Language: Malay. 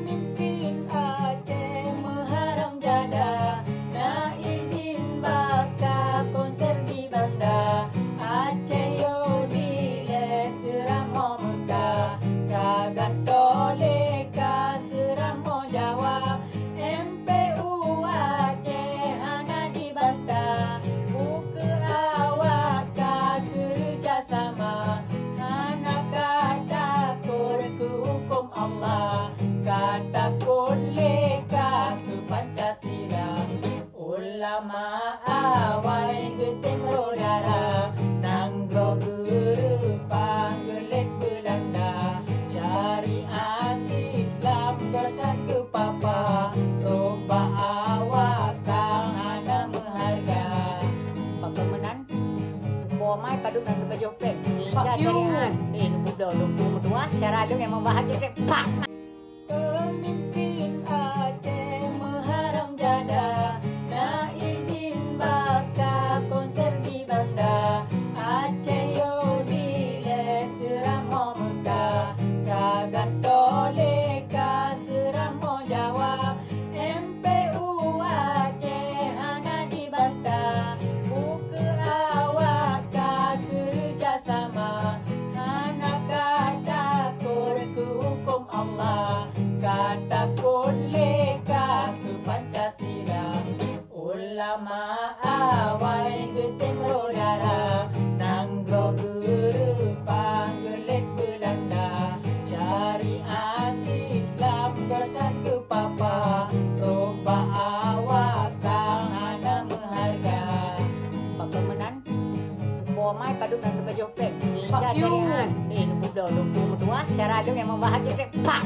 Pemimpin Aceh mengharam jada, nak izin bakar konser di bandar. Aceh yo dile seramo Mekah, kagan tole ka seramo Jawa. MPU Aceh hana dibantah, buka awak ka kerjasama. Hana kata takut ke hukum Allah, kata leka ke Pancasila. Ulama awai gedeng rodara, nanggro gerupa gelet Belanda. Syariat Islam ketat ke papa, loba awak kang hana mengharga. Pagkamanan, bomai paduk dan baju pek. Fuck you. Muda lumpur tua, secara ada yang membahagiakan. Pak. Pemimpin Aceh mengharam jada, nak izin bakar konser di bandar. Aceh yo dile seramo Mekah, kagan tole ka seramo Jawa. MPU Aceh hana dibantah, buka awak ka kerjasama. Hana kata takut ke hukum Allah, kata leka ke Pancasila. Ulama awai gedeng rodara, nanggro gerupa gelet Belanda. Syariat Islam ketat ke papa, loba awak kang hana mengharga. Pagkamanan, bomai paduk dan baju pek. Fuck you. Muda lumpur tua, secara ada yang membahagiakan. Pak.